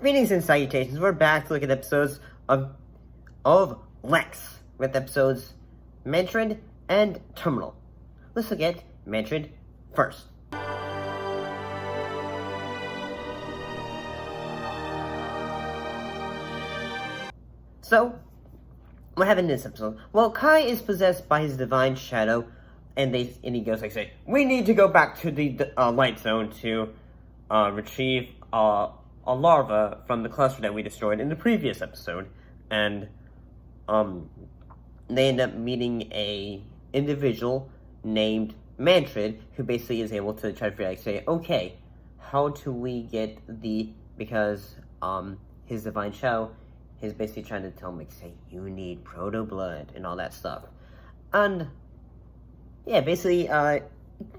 Greetings and salutations. We're back to look at episodes of Lexx with episodes Mantrid and Terminal. Let's look at Mantrid first. So, what happened in this episode? Well, Kai is possessed by his divine shadow, and he goes like, "Say, we need to go back to the light zone to retrieve a larva from the cluster that we destroyed in the previous episode." And they end up meeting a individual named Mantrid, who basically is able to try to figure out, say, okay, how do we get because his divine shadow is basically trying to tell him, like, say, you need proto blood and all that stuff. And yeah, basically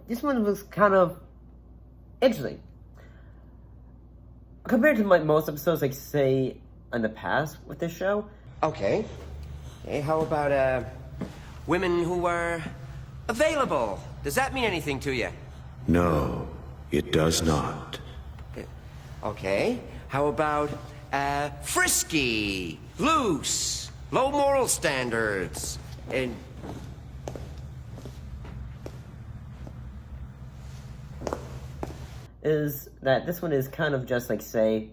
this one was kind of interesting compared to most episodes, like, say, in the past with this show. Okay. Hey, how about, women who were available? Does that mean anything to you? No, it does not. Okay. How about, frisky, loose, low moral standards, and... Is that this one is kind of just like, say,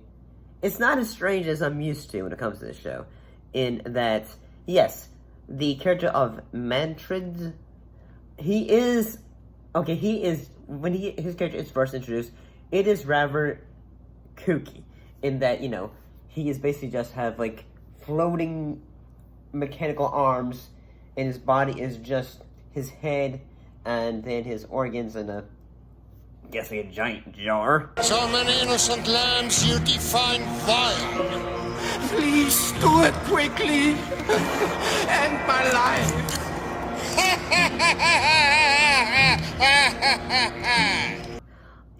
it's not as strange as I'm used to when it comes to this show, in that, yes, the character of Mantrid, when his character is first introduced, it is rather kooky, in that, you know, he is basically just have, like, floating mechanical arms, and his body is just his head, and then his organs in a a giant jar. So many innocent lambs you define vile. Please do it quickly. End my life.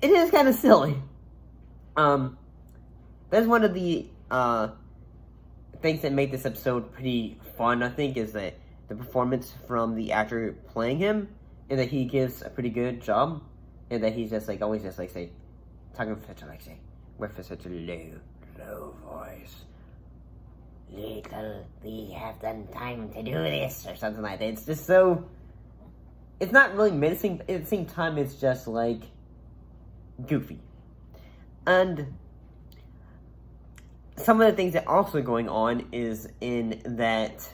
It is kind of silly. That's one of the things that make this episode pretty fun, I think, is that the performance from the actor playing him, and that he gives a pretty good job. And that he's just like, always just like, say, talking with such a, like, say, with such a low voice. Little, we have done time to do this, or something like that. It's just so, it's not really menacing, but at the same time, it's just, like, goofy. And some of the things that are also going on is in that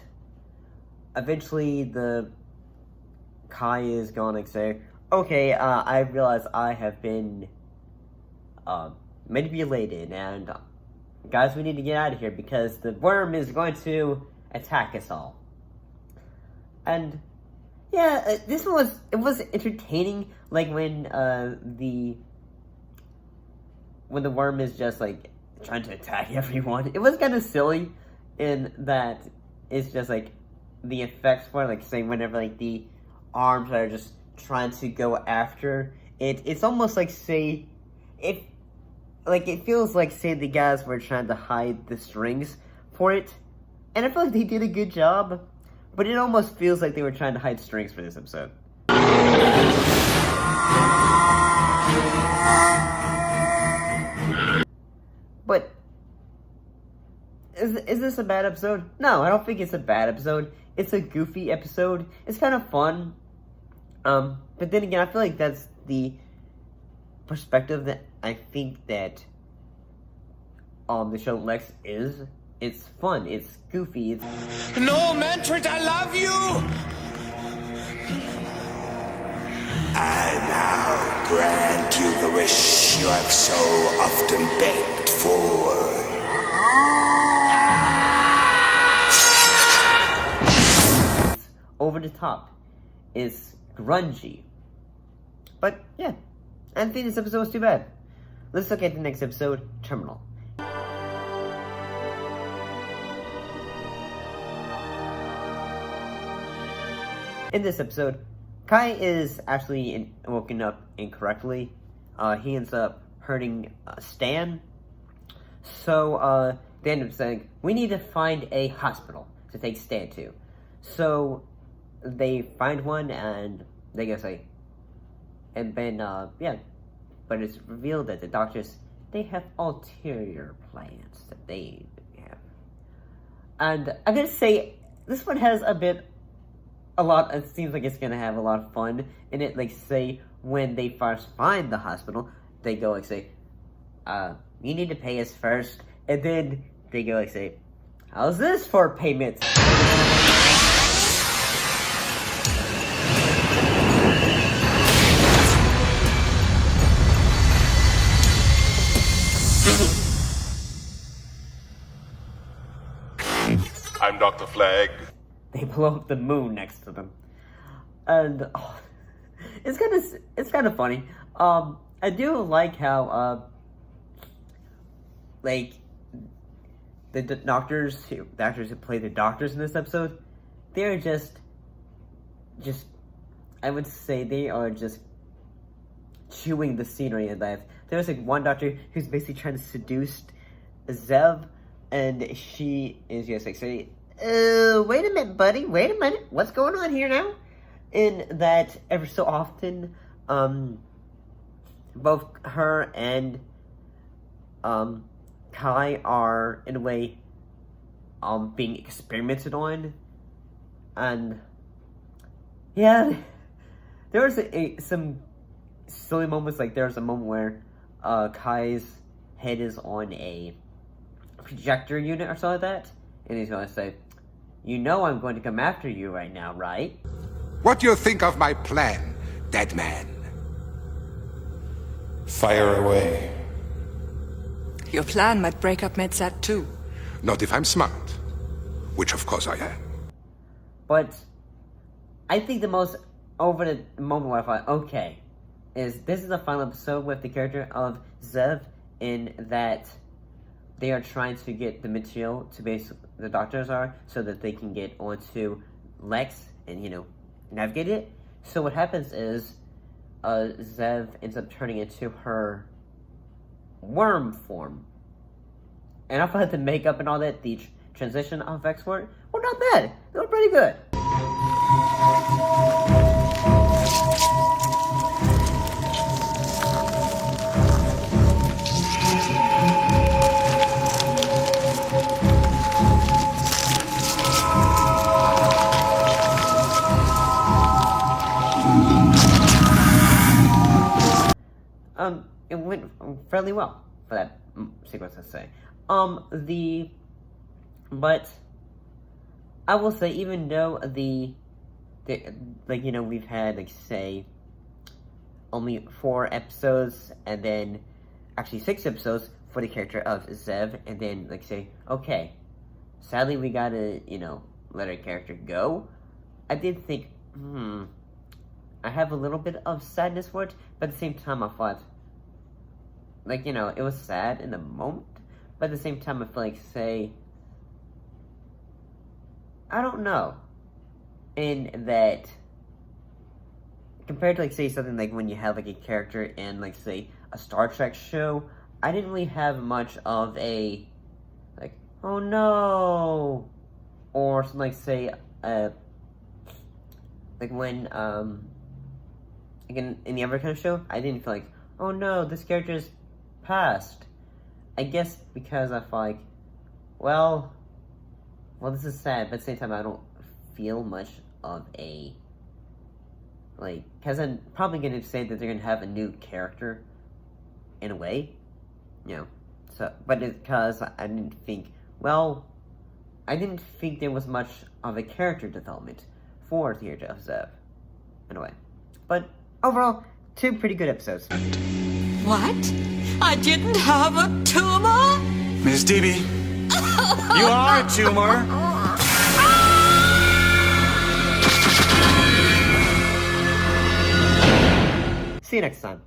eventually the Kai is going to say, okay, I realize I have been manipulated, and guys, we need to get out of here because the worm is going to attack us all. And yeah, this was entertaining, like when the worm is just like trying to attack everyone. It was kind of silly in that it's just like the effects for, like, say, whenever, like, the arms are just trying to go after it. It's almost like, say, it feels like, say, the guys were trying to hide the strings for it, and I feel like they did a good job, but it almost feels like they were trying to hide strings for this episode. But is this a bad episode? No, I don't think it's a bad episode. It's a goofy episode. It's kind of fun. But then again, I feel like that's the perspective that I think that the show Lexx is. It's fun, it's goofy, it's... No, Mantrid, I love you! I now grant you the wish you have so often begged for. It's over the top. It's grungy. But yeah, I don't think this episode was too bad. Let's look at the next episode, Terminal. In this episode, Kai is actually woken up incorrectly. He ends up hurting Stan. So they end up saying, we need to find a hospital to take Stan to. So they find one, and they go say, and then, yeah, but it's revealed that the doctors they have ulterior plans that they have. And I'm gonna say this one has it seems like it's gonna have a lot of fun in it. Like, say, when they first find the hospital, they go like, say, you need to pay us first. And then they go like, say, how's this for payment? I'm Dr. Flag. They blow up the moon next to them. And it's kind of funny. I do like how like the doctors who play the doctors in this episode, they're just I would say they are just chewing the scenery in life. There's like one doctor who's basically trying to seduce Zev, and she is just like saying, wait a minute, buddy, wait a minute, what's going on here now? In that every so often, both her and Kai are in a way being experimented on, and yeah, there was some silly moments. Like there was a moment where Kai's head is on a projector unit or something like that, and he's going to say, "You know I'm going to come after you right now, right?" What do you think of my plan, dead man? Fire away. Your plan might break up MedSat too. Not if I'm smart. Which of course I am. But I think the most over the moment where I thought, okay, is this is the final episode with the character of Zev, in that they are trying to get the material to the doctors are, so that they can get onto Lexx and, navigate it. So what happens is Zev ends up turning into her worm form. And I thought the makeup and all that, the transition effects for it, were not bad. They were pretty good. It went fairly well for that sequence, I'd say. But I will say, even though we've had, like, say, only 4 episodes, and then actually 6 episodes for the character of Zev, and then, like, say, okay, sadly we gotta, let our character go. I did think, I have a little bit of sadness for it, but at the same time I thought, like, it was sad in the moment, but at the same time I feel like, say, I don't know, in that, compared to, like, say, something like when you have, like, a character in, like, say, a Star Trek show, I didn't really have much of a, like, oh no, or something like, say, like when, like in the other kind of show, I didn't feel like, oh no, this character's passed. I guess because I feel like, well, this is sad, but at the same time, I don't feel much of a, like, because I'm probably going to say that they're going to have a new character, in a way, so, but it's because I didn't think there was much of a character development for Theater of Zev, in a way. But overall, 2 pretty good episodes. What? I didn't have a tumor? Miss DB, you are a tumor. See you next time.